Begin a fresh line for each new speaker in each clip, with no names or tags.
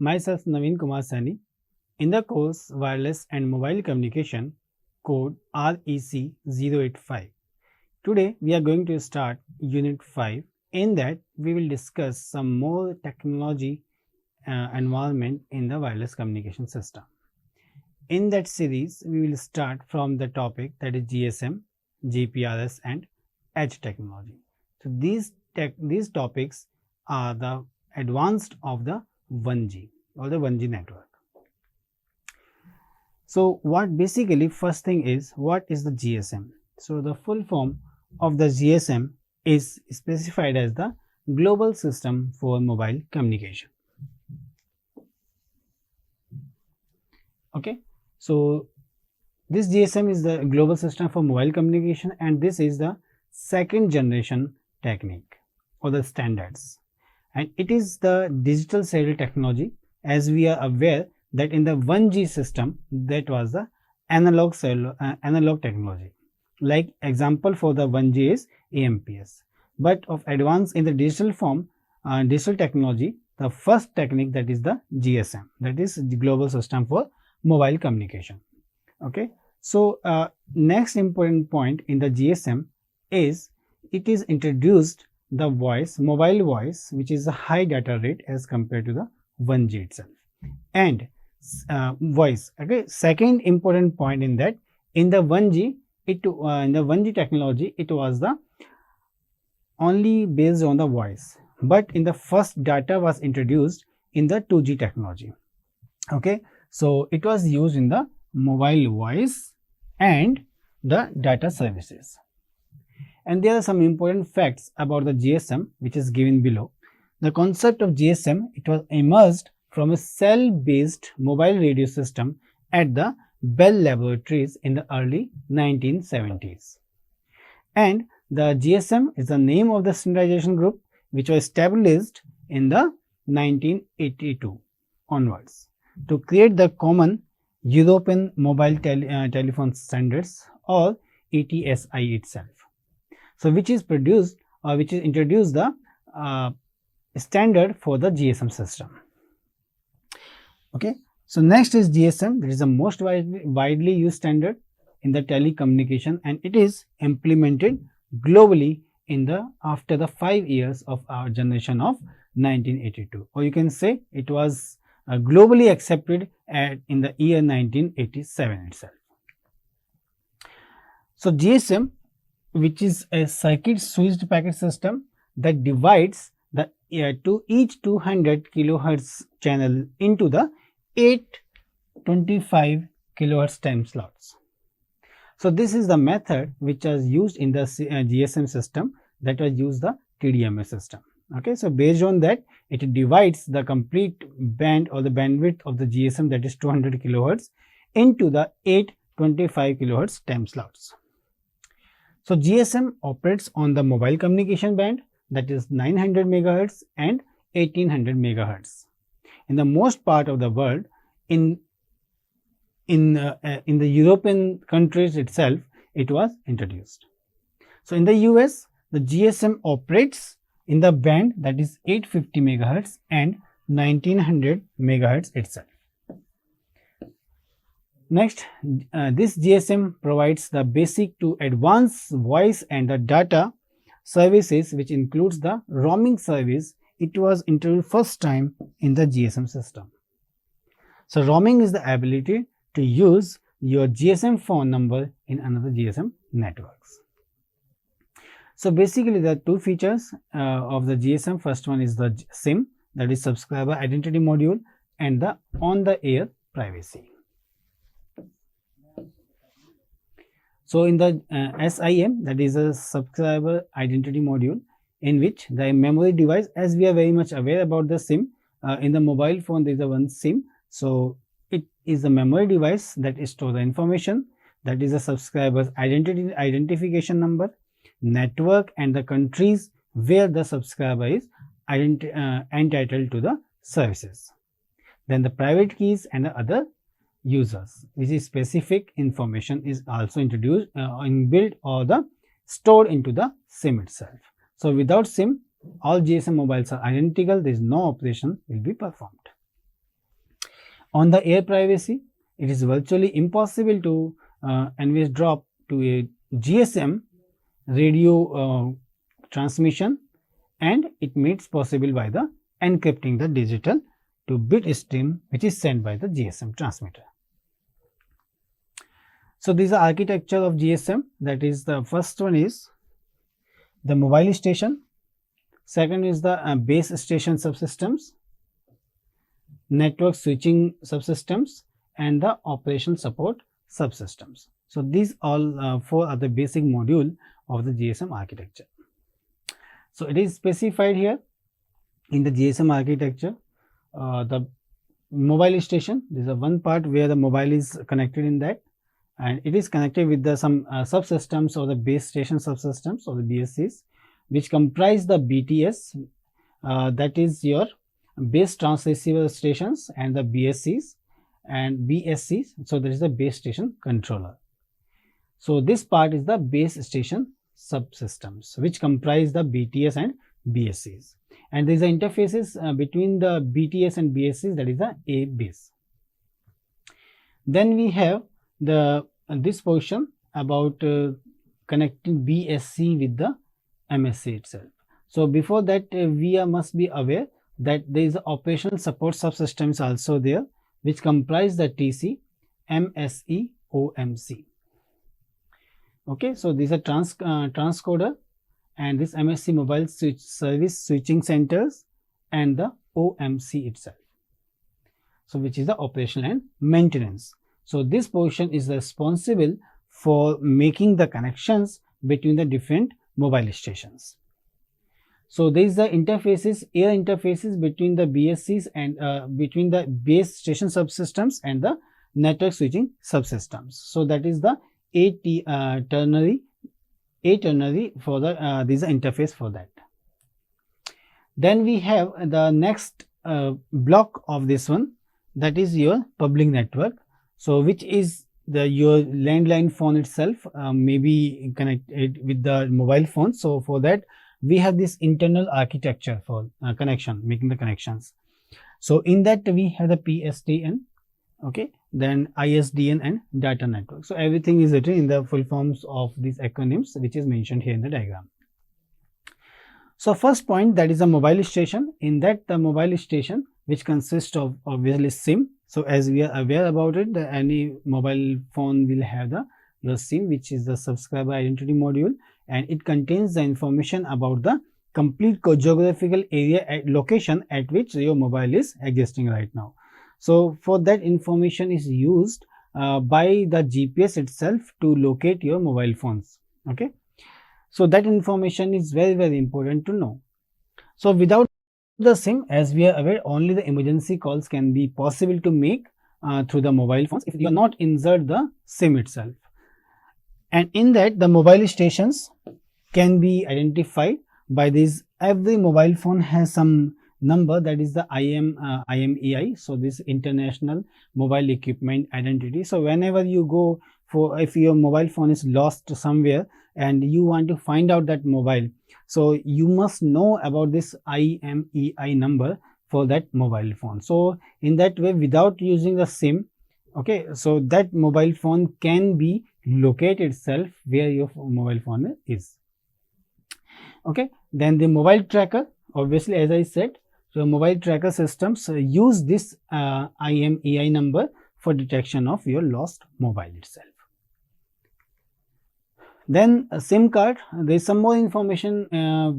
myself Naveen Kumar Sani. In the course Wireless and Mobile Communication, code REC 085. Today we are going to start Unit 5. In that we will discuss some more technology involvement in the wireless communication system. In that series we will start from the topic that is GSM, GPRS and edge technology. So these topics are the advanced of the 1G or the 1G network. So what basically first thing is, what is the GSM? So the full form of the GSM is specified as the Global System for Mobile Communication. Okay, so this GSM is the Global System for Mobile Communication, and this is the second generation technique or the standards, and it is the digital serial technology. As we are aware that in the 1G system, that was the analog technology. Like example for the 1G is AMPS, but of advance in the digital form, digital technology, the first technique, that is the GSM, that is the Global System for Mobile Communication. Okay, so next important point in the GSM is it is introduced the mobile voice, which is a high data rate as compared to the 1G itself, and voice. Okay, second important point in that, in the 1G in the 1G technology, it was the only based on the voice, but in the first data was introduced in the 2G technology. Okay, so it was used in the mobile voice and the data services. And there are some important facts about the GSM which is given below. The concept of GSM, it was emerged from a cell-based mobile radio system at the Bell Laboratories in the early 1970s. And the GSM is the name of the standardization group which was established in the 1982 onwards to create the common European Mobile Telephone Standards, or ETSI itself. So which is produced or which is introduced the standard for the GSM system. Okay, so next is GSM, that is the most widely used standard in the telecommunication, and it is implemented globally in the after the 5 years of our generation of 1982, or you can say it was globally accepted in the year 1987 itself. So GSM, which is a circuit switched packet system that divides the each 200 kilohertz channel into the 825 kilohertz time slots. So this is the method which was used in the GSM system, that was used the TDMA system. Okay, so based on that, it divides the complete band or the bandwidth of the GSM, that is 200 kilohertz, into the 825 kilohertz time slots. So GSM operates on the mobile communication band, that is 900 megahertz and 1800 megahertz. In the most part of the world, in the European countries itself, it was introduced. So in the US, the GSM operates in the band that is 850 megahertz and 1900 megahertz itself. Next, this GSM provides the basic to advanced voice and the data services, which includes the roaming service. It was introduced first time in the GSM system. So roaming is the ability to use your GSM phone number in another GSM networks. So basically the two features of the GSM, first one is the SIM, that is subscriber identity module, and the on the air privacy. So in the SIM, that is a subscriber identity module, in which the memory device, as we are very much aware about the SIM, in the mobile phone there is a one SIM. So it is the memory device that stores the information, that is a subscriber's identification number, network, and the countries where the subscriber is entitled to the services. Then the private keys and the other users, which is specific information, is also introduced inbuilt or the stored into the SIM itself. So without SIM, all GSM mobiles are identical. There is no operation will be performed. On the air privacy, it is virtually impossible to anyways drop to a GSM radio transmission, and it makes possible by the encrypting the digital to bit stream which is sent by the GSM transmitter. So, this is the architecture of GSM, that is the first one is the mobile station, second is the base station subsystems, network switching subsystems, and the operation support subsystems. So, these all four are the basic module of the GSM architecture. So, it is specified here in the GSM architecture. The mobile station, this is one part where the mobile is connected in that, and it is connected with the some subsystems or the base station subsystems or the BSCs, which comprise the BTS, that is your base transceiver stations, and the BSCs and BSCs. So, that is the base station controller. So, this part is the base station subsystems which comprise the BTS and BSCs, and there is the interfaces between the BTS and BSCs, that is the A base. Then we have the this portion about connecting BSC with the MSC itself. So, before that we must be aware that there is operational support subsystems also there, which comprise the TC, MSE, OMC. Okay, so these are transcoder and this MSC mobile service switching centers and the OMC itself. So, which is the operation and maintenance. So, this portion is responsible for making the connections between the different mobile stations. So, there is the interfaces, air interfaces between the BSCs and between the base station subsystems and the network switching subsystems. So, that is the ternary for the this is the interface for that. Then we have the next block of this one, that is your public network. So, which is the your landline phone itself maybe connected with the mobile phone. So, for that we have this internal architecture for connection, making the connections. So, in that we have the PSTN, okay, then ISDN and data network. So, everything is written in the full forms of these acronyms which is mentioned here in the diagram. So, first point, that is a mobile station. In that the mobile station which consists of obviously SIM. So, as we are aware about it, any mobile phone will have the your SIM, which is the subscriber identity module, and it contains the information about the complete geographical area at location at which your mobile is existing right now. So, for that information is used by the GPS itself to locate your mobile phones. Okay. So, that information is very important to know. So, without the SIM, as we are aware, only the emergency calls can be possible to make through the mobile phones if you are not insert the SIM itself. And in that the mobile stations can be identified by this. Every mobile phone has some number, that is the IMEI. So, this international mobile equipment identity. So, whenever you go for, if your mobile phone is lost somewhere and you want to find out that mobile, so you must know about this IMEI number for that mobile phone. So, in that way, without using the SIM, okay, so that mobile phone can be locate itself where your mobile phone is. Okay, then the mobile tracker, obviously, as I said, so mobile tracker systems use this IMEI number for detection of your lost mobile itself. Then a SIM card, there is some more information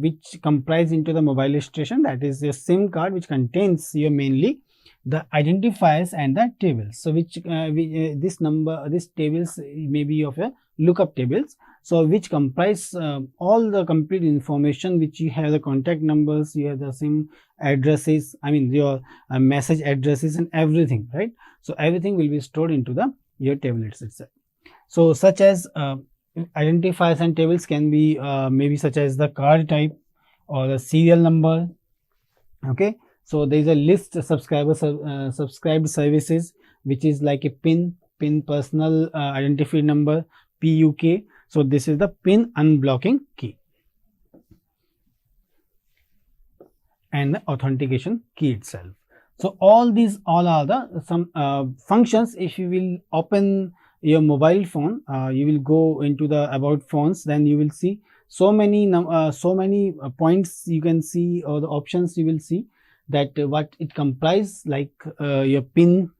which comprise into the mobile station, that is a SIM card which contains your mainly the identifiers and the tables. So, which this number, this tables may be of a lookup tables. So, which comprise all the complete information which you have, the contact numbers, you have the SIM addresses, I mean your message addresses and everything, right. So, everything will be stored into the your tablets itself. So, such as identifiers and tables can be maybe such as the card type or the serial number. Okay. So, there is a list of subscribed services which is like a PIN personal identifier number, PUK. So, this is the PIN unblocking key and the authentication key itself. So all are the some functions. If you will open your mobile phone, you will go into the about phones, then you will see so many points you can see, or the options you will see, that what it comprise, like your PIN,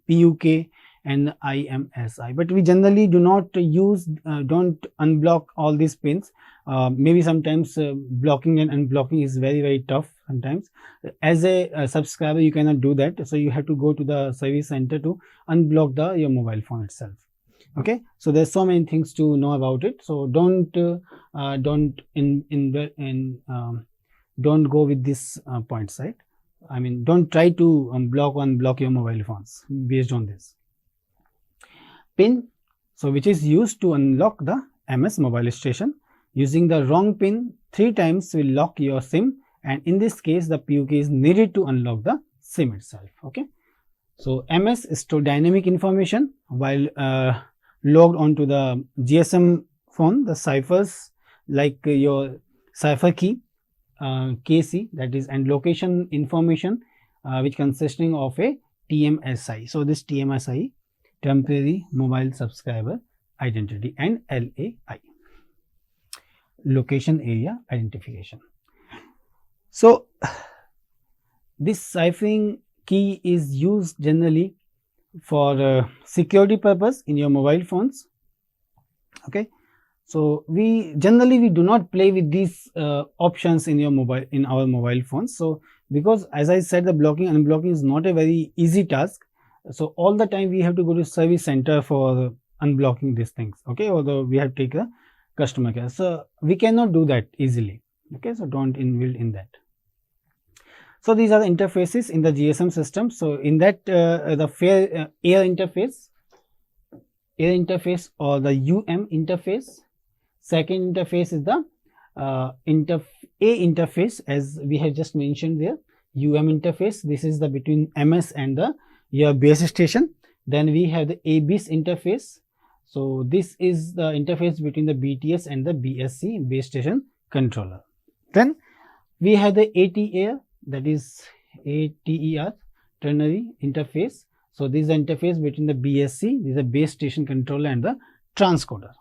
PUK and IMSI. But we generally do not use, don't unblock all these pins. Maybe sometimes blocking and unblocking is very tough sometimes. As a subscriber, you cannot do that, so you have to go to the service center to unblock your mobile phone itself. Okay, so there's so many things to know about it. So don't go with this points, right? I mean, don't try to unblock your mobile phones based on this. PIN, so which is used to unlock the MS mobile station. Using the wrong PIN 3 times will lock your SIM, and in this case the PUK is needed to unlock the SIM itself. Okay, so MS store dynamic information while logged onto the GSM phone. The ciphers, like your cipher key, KC, that is, and location information, which consisting of a TMSI. So this TMSI, temporary mobile subscriber identity, and LAI, location area identification. So this ciphering key is used generally for security purpose in your mobile phones. Okay, so we generally do not play with these options in our mobile phones. So because, as I said, the blocking and unblocking is not a very easy task, so all the time we have to go to service center for unblocking these things. Okay, although we have to take a customer care, so we cannot do that easily. Okay, so don't involve in that. So these are the interfaces in the GSM system. So in that the air interface or the UM interface. Second interface is the A interface, as we have just mentioned there. UM interface, this is the between MS and your base station. Then we have the ABIS interface. So this is the interface between the BTS and the BSC, base station controller. Then we have the ATAR, that is ATER, ternary interface. So this is the interface between the BSC, this is the base station controller, and the transcoder.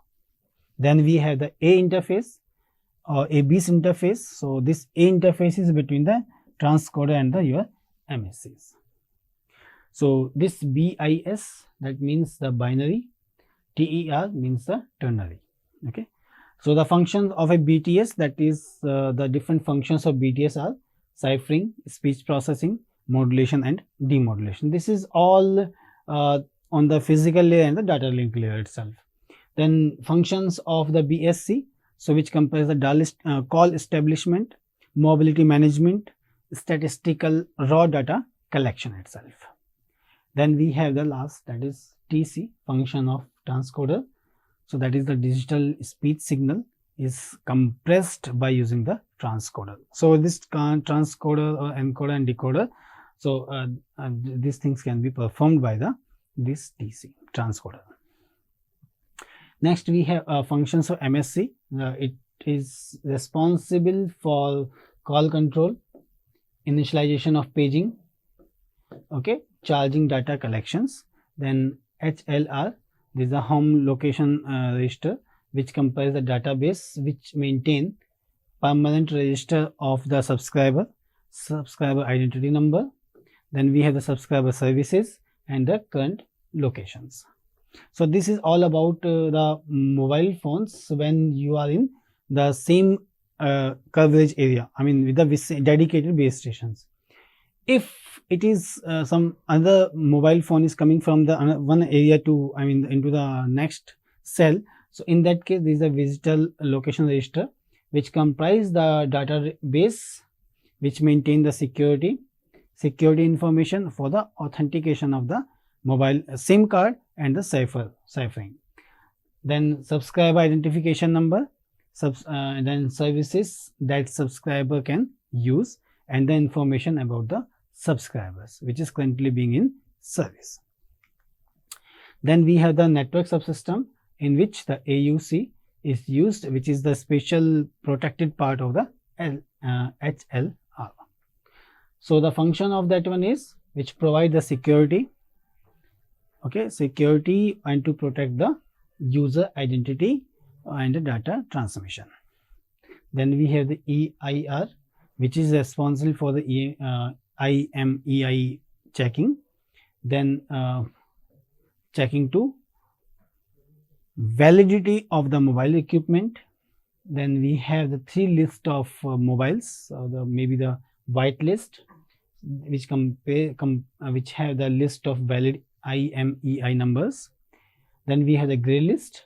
Then we have the A interface or ABIS interface. So this A interface is between the transcoder and your MSCs. So this BIS, that means the binary, TER means the ternary. Okay, so the functions of a BTS, that is the different functions of BTS are ciphering, speech processing, modulation and demodulation. This is all on the physical layer and the data link layer itself. Then functions of the BSC, so which comprise the call establishment, mobility management, statistical raw data collection itself. Then we have the last, that is TC, function of transcoder. So that is the digital speech signal is compressed by using the transcoder. So this transcoder or encoder and decoder, so these things can be performed by this TC, transcoder. Next we have functions of MSC. It is responsible for call control, initialization of paging, okay, charging data collections. Then HLR, this is the home location register, which comprise the database which maintain permanent register of the subscriber identity number. Then we have the subscriber services and the current locations. So this is all about the mobile phones when you are in the same coverage area, I mean with the dedicated base stations. If it is some other mobile phone is coming from the one area to, I mean, into the next cell, so in that case this is a visitor location register which comprise the database which maintain the security information for the authentication of the mobile SIM card and the ciphering. Then subscriber identification number, then services that subscriber can use, and the information about the subscribers which is currently being in service. Then we have the network subsystem, in which the AUC is used, which is the special protected part of the HLR. So the function of that one is which provide the security, okay, security and to protect the user identity and the data transmission. Then we have the EIR, which is responsible for the IMEI checking, then checking to validity of the mobile equipment. Then we have the 3 list of mobiles, maybe the white list, which which have the list of valid IMEI numbers. Then we have the gray list,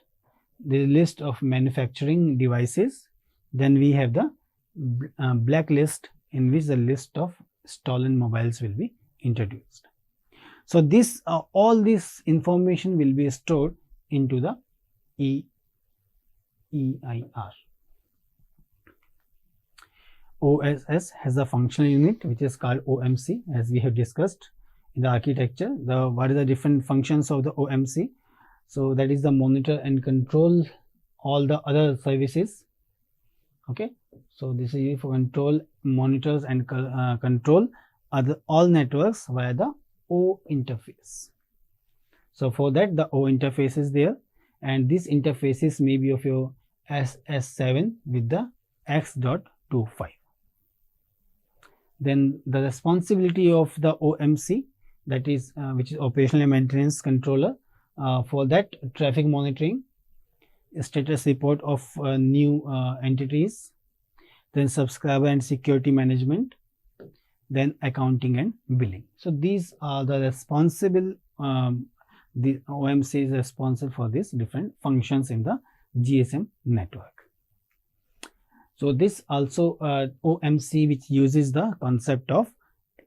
the list of manufacturing devices. Then we have the black list, in which the list of stolen mobiles will be introduced. So this all this information will be stored into the EIR. OSS has a functional unit which is called OMC, as we have discussed in the architecture. What are the different functions of the OMC? So that is the monitor and control all the other services. Okay, so this is used for control, monitors and control all networks via the O interface. So for that, the O interface is there, and these interfaces may be of your SS7 with the X.25. Then the responsibility of the OMC, that is which is operational and maintenance controller, for that traffic monitoring, status report of new entities, then subscriber and security management, then accounting and billing. So these are the responsible, the OMC is responsible for these different functions in the GSM network. So this also OMC, which uses the concept of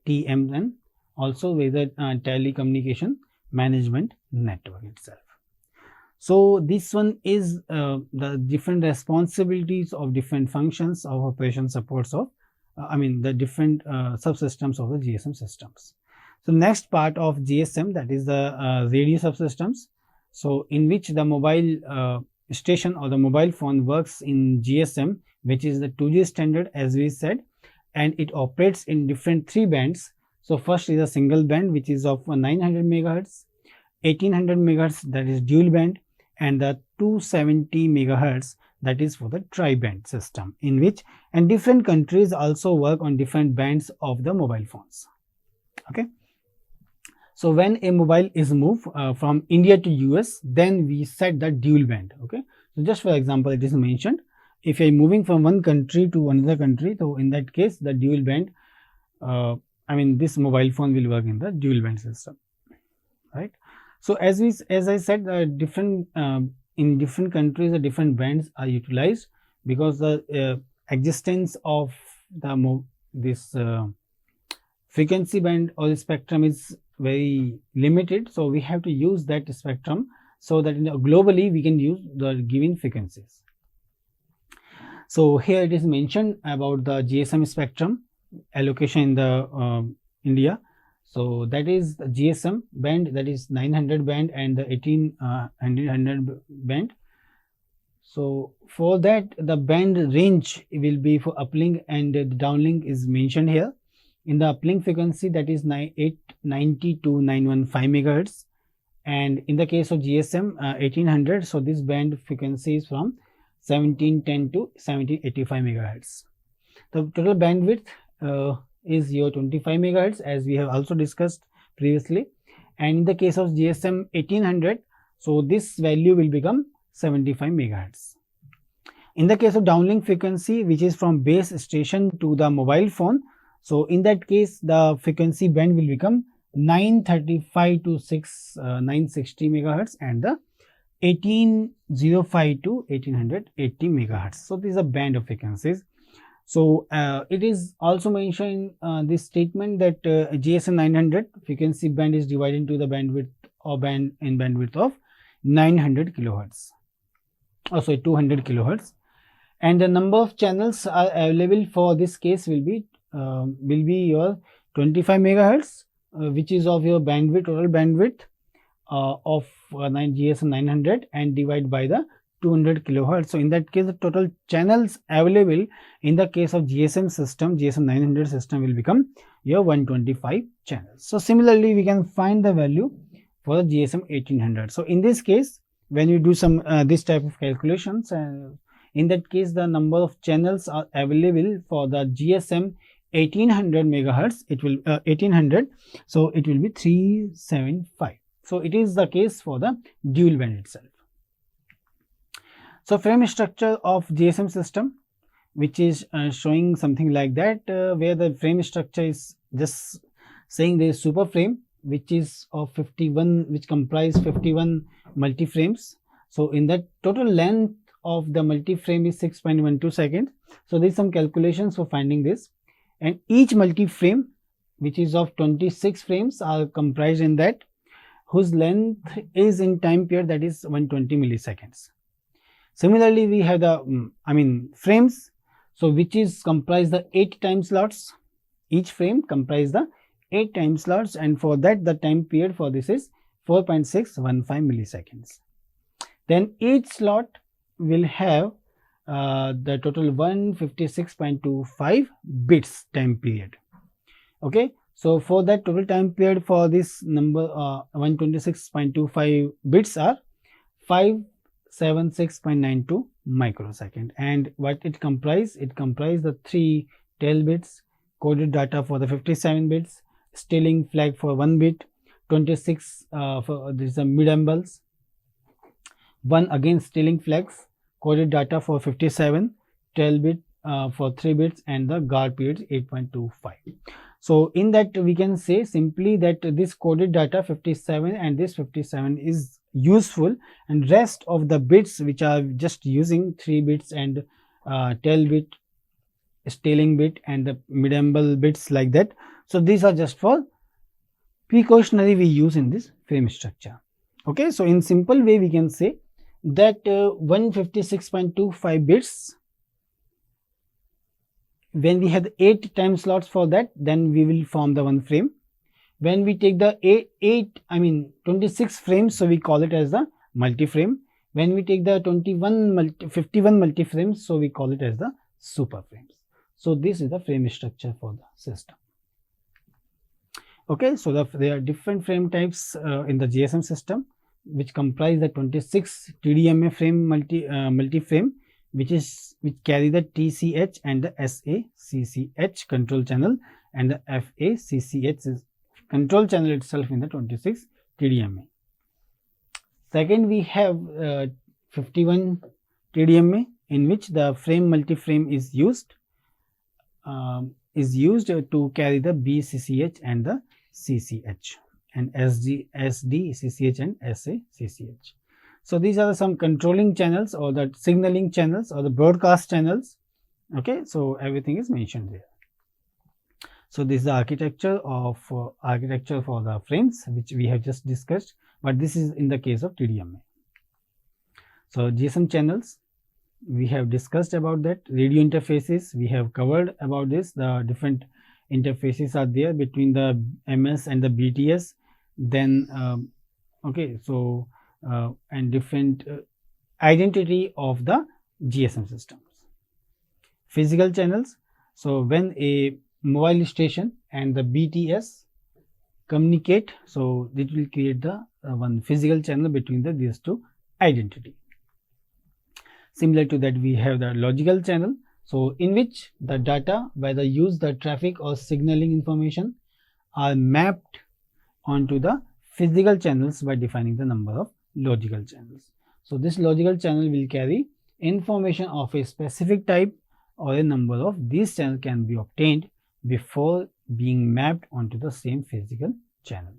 TMN, also with the telecommunication management network itself. So this one is the different responsibilities of different functions of operation supports of the different subsystems of the GSM systems. So next part of GSM, that is the radio subsystems. So in which the mobile station or the mobile phone works in GSM, which is the 2G standard, as we said, and it operates in different 3 bands. So first is a single band, which is of 900 megahertz, 1800 megahertz, that is dual band, and the 270 megahertz, that is for the tri-band system, in which and different countries also work on different bands of the mobile phones. Okay, so when a mobile is moved from India to US, then we set the dual band. Okay, so just for example, it is mentioned, if you are moving from one country to another country, so in that case the dual band, this mobile phone will work in the dual band system, right? So as I said, different in different countries the different bands are utilized, because the existence of this frequency band or the spectrum is very limited. So we have to use that spectrum, so that globally we can use the given frequencies. So here it is mentioned about the GSM spectrum allocation in the India. So that is the GSM band, that is 900 band and the 1800 band. So for that, the band range will be for uplink, and the downlink is mentioned here. In the uplink frequency, that is 890 to 915 megahertz, and in the case of GSM 1800, so this band frequency is from 1710 to 1785 megahertz. The total bandwidth is your 25 megahertz, as we have also discussed previously, and in the case of GSM 1800, so this value will become 75 megahertz. In the case of downlink frequency, which is from base station to the mobile phone, so in that case the frequency band will become 935 to 960 megahertz and the 1805 to 1880 megahertz. So this is a band of frequencies. So it is also mentioned in this statement that GSM 900 frequency band is divided into the bandwidth or bandwidth of 900 kilohertz, or sorry 200 kilohertz, and the number of channels are available for this case will be your 25 megahertz, which is of your bandwidth, total bandwidth of GSM 900, and divide by the 200 kilohertz. So in that case, the total channels available in the case of GSM system, GSM 900 system will become your 125 channels. So similarly, we can find the value for the GSM 1800. So in this case, when you do some this type of calculations, in that case, the number of channels are available for the GSM 1800 megahertz. It will 1800. So it will be 375. So it is the case for the dual band itself. So frame structure of GSM system, which is showing something like that, where the frame structure is just saying there is super frame, which is of 51, which comprise 51 multi frames. So in that, total length of the multi frame is 6.12 seconds. So there is some calculations for finding this, and each multi frame, which is of 26 frames, are comprised in that, whose length is in time period, that is 120 milliseconds. Similarly, we have the frames, so which is comprise the 8 time slots. Each frame comprise the 8 time slots, and for that the time period for this is 4.615 milliseconds. Then each slot will have the total 156.25 bits time period. Okay, so for that total time period for this number 126.25 bits are 576.92 microsecond. And what it comprise? It comprise the 3 tail bits, coded data for the 57 bits, stealing flag for 1 bit, 26 for this is mid ambulance, 1 again stealing flags, coded data for 57, tail bit for 3 bits, and the guard period 8.25. So in that we can say simply that this coded data 57 and this 57 is useful, and rest of the bits which are just using 3 bits and tail bit, stealing bit, and the mid-amble bits like that. So these are just for precautionary we use in this frame structure. Okay, so in simple way we can say that 156.25 bits, when we have 8 time slots for that, then we will form the one frame. When we take the 26 frames, so we call it as the multi-frame. When we take the 51 multi-frames, so we call it as the super frames. So this is the frame structure for the system. Okay, so there are different frame types in the GSM system, which comprise the 26 TDMA frame multi-frame, which carry the TCH and the SACCH control channel, and the FACCH is control channel itself in the 26 TDMA. Second, we have 51 TDMA, in which the frame multi-frame is used to carry the BCCH and the CCH, and SD, CCH and SACCH. So these are some controlling channels, or the signaling channels, or the broadcast channels. Okay, so everything is mentioned there. So this is the architecture for the frames, which we have just discussed, but this is in the case of TDMA. So GSM channels, we have discussed about that. Radio interfaces, we have covered about this. The different interfaces are there between the MS and the BTS. Then okay, so and different identity of the GSM systems. Physical channels, so when a mobile station and the BTS communicate, so it will create the one physical channel between these two identity. Similar to that, we have the logical channel, so in which the data, whether use the traffic or signaling information, are mapped onto the physical channels by defining the number of logical channels. So this logical channel will carry information of a specific type, or a number of these channels can be obtained before being mapped onto the same physical channel.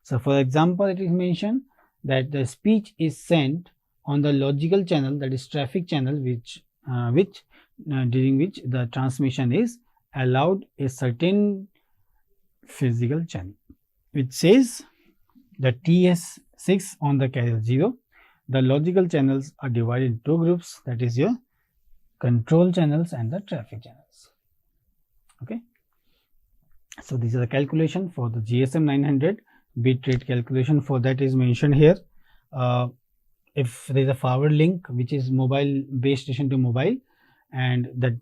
So for example, it is mentioned that the speech is sent on the logical channel, that is traffic channel, during which the transmission is allowed a certain physical channel, which says the TS6 on the carrier 0. The logical channels are divided into 2 groups, that is your control channels and the traffic channels. Okay, so these are the calculation for the GSM 900. Bit rate calculation for that is mentioned here. if there is a forward link which is mobile base station to mobile, and that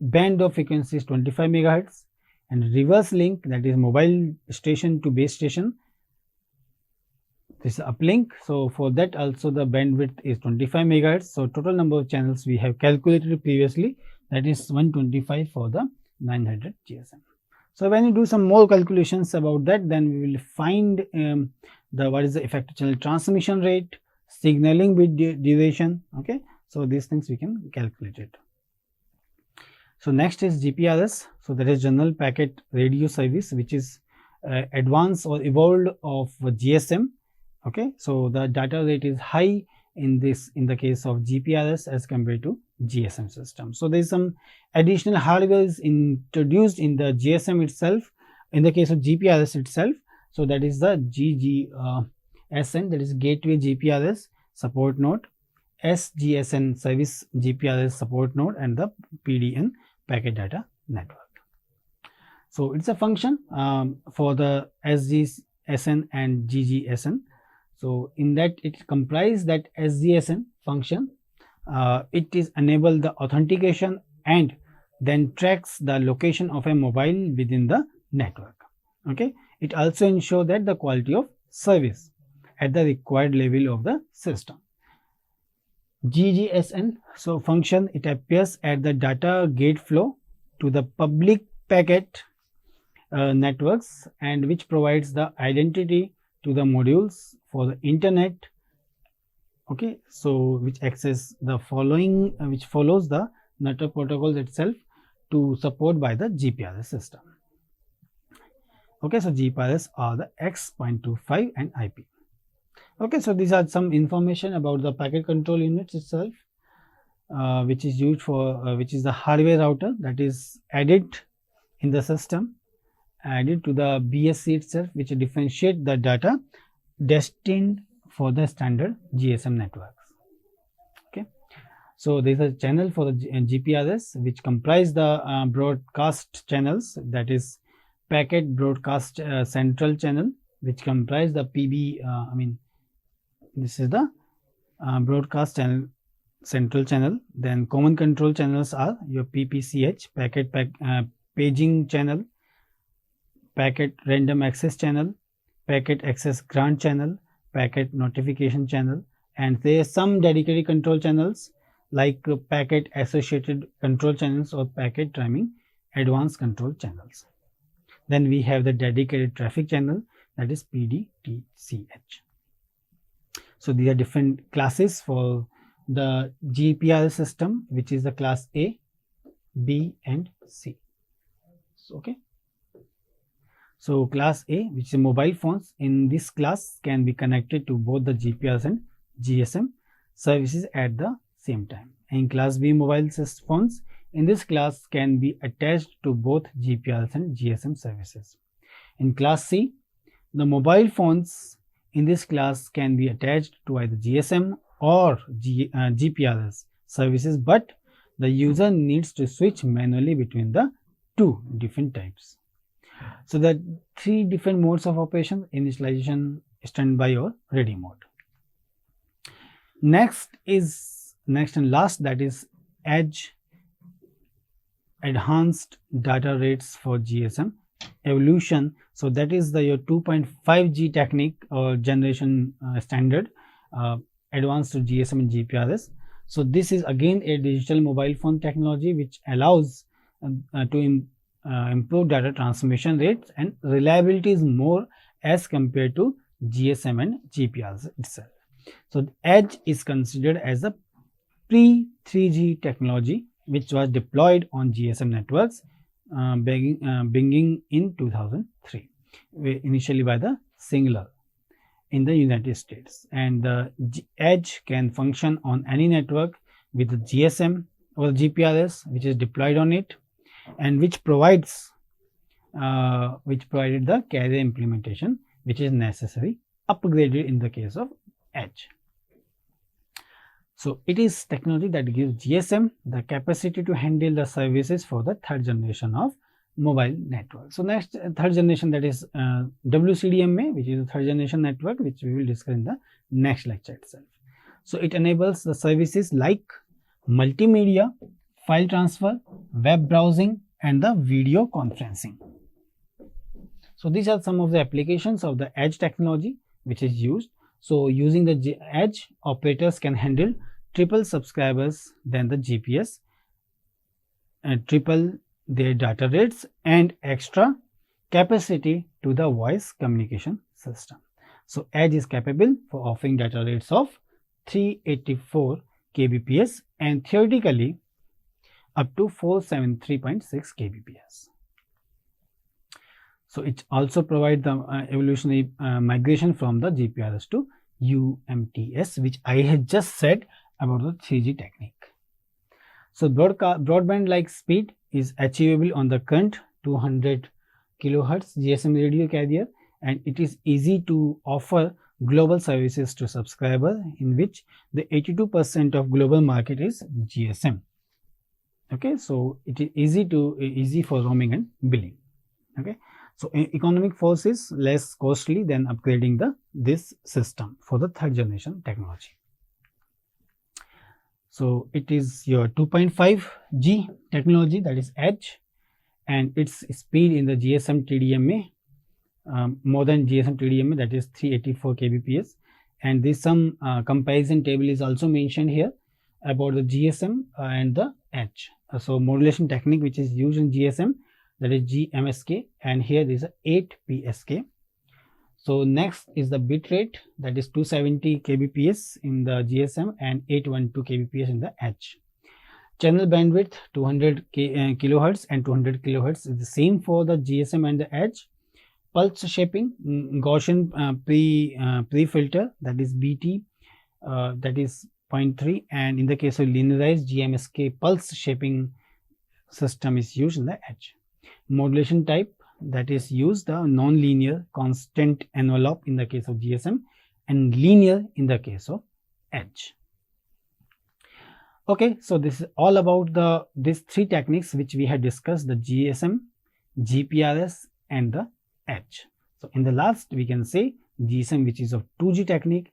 band of frequency is 25 megahertz, and reverse link, that is mobile station to base station, this is uplink. So for that also the bandwidth is 25 megahertz. So total number of channels we have calculated previously, that is 125 for the 900 GSM. So when you do some more calculations about that, then we will find what is the effective channel transmission rate, signaling bit duration. Okay, so these things we can calculate it. So next is GPRS. So that is General Packet Radio Service, which is advanced or evolved of GSM. Okay, so the data rate is high in the case of GPRS as compared to GSM system. So there is some additional hardware is introduced in the GSM itself, in the case of GPRS itself. So that is the GGSN, that is Gateway GPRS Support Node, SGSN Service GPRS Support Node, and the PDN Packet Data Network. So it's a function for the SGSN and GGSN. So in that it comprises that SGSN function. It is enable the authentication and then tracks the location of a mobile within the network. Okay, it also ensures that the quality of service at the required level of the system. GGSN, so function, it appears at the data gate flow to the public packet networks, and which provides the identity to the modules for the internet. Okay, so which access the following, which follows the network protocols itself to support by the GPRS system. Okay, so GPRS are the X.25 and IP. Okay, so these are some information about the packet control units itself, which is used for which is the hardware router that is added in the system, added to the BSC itself, which differentiate the data destined for the standard GSM networks. Okay, so there is a channel for the GPRS which comprise the broadcast channels, that is packet broadcast central channel, which comprise the PB. This is the broadcast channel central channel. Then common control channels are your PPCH, packet paging channel, packet random access channel, packet access grant channel, packet notification channel, and there are some dedicated control channels like packet associated control channels or packet timing advanced control channels. Then we have the dedicated traffic channel, that is PDTCH. So these are different classes for the GPRS system, which is the class A, B and C. So, okay. So class A, which is mobile phones, in this class can be connected to both the GPRS and GSM services at the same time. In class B mobile phones, in this class can be attached to both GPRS and GSM services. In class C, the mobile phones in this class can be attached to either GSM or GPRS services, but the user needs to switch manually between the two different types. So the three different modes of operation: initialization, standby or ready mode. Next and last, that is edge enhanced data rates for GSM evolution. So that is the your 2.5G technique or generation standard advanced to GSM and GPRS. So this is again a digital mobile phone technology which allows to improve data transmission rates, and reliability is more as compared to GSM and GPRS itself. So edge is considered as a pre-3G technology which was deployed on GSM networks beginning in 2003, initially by the Singular in the United States, and the edge can function on any network with the GSM or GPRS which is deployed on it, and which provided the carrier implementation which is necessary, upgraded in the case of edge. So it is technology that gives GSM the capacity to handle the services for the third generation of mobile network. So next, third generation, that is WCDMA, which is the third generation network, which we will discuss in the next lecture itself. So it enables the services like multimedia, file transfer, web browsing, and the video conferencing. So these are some of the applications of the edge technology which is used. So using the edge, operators can handle triple subscribers than the GPS, and triple their data rates, and extra capacity to the voice communication system. So edge is capable for offering data rates of 384 kbps and theoretically up to 473.6 kbps. So it also provides the evolutionary migration from the GPRS to UMTS, which I had just said about the 3G technique. So broadband like speed is achievable on the current 200 kHz GSM radio carrier, and it is easy to offer global services to subscribers, in which the 82% of global market is GSM. Okay, so it is easy for roaming and billing. Okay, so economic force is less costly than upgrading this system for the third generation technology. So it is your 2.5G technology, that is edge, and its speed in the GSM TDMA more than GSM TDMA, that is 384 kbps, and this some comparison table is also mentioned here about the GSM and the edge. So modulation technique which is used in GSM, that is GMSK, and here there is a 8PSK. So next is the bit rate, that is 270 kbps in the GSM and 812 kbps in the edge. Channel bandwidth 200 kHz and 200 kHz is the same for the GSM and the edge. Pulse shaping, Gaussian pre-filter, that is BT, that is 0.3, and in the case of linearized GMSK, pulse shaping system is used in the edge. Modulation type, that is used the non-linear constant envelope in the case of GSM and linear in the case of edge. Okay, so this is all about these three techniques which we had discussed: the GSM, GPRS, and the edge. So in the last we can say GSM, which is of 2G technique,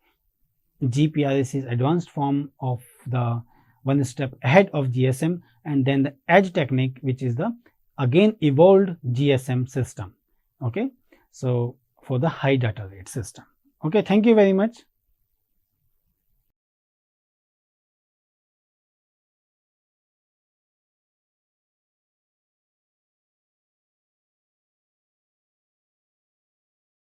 GPRS is advanced form of the one step ahead of GSM, and then the edge technique, which is the again evolved GSM system. Okay, so for the high data rate system. Okay, thank you very much.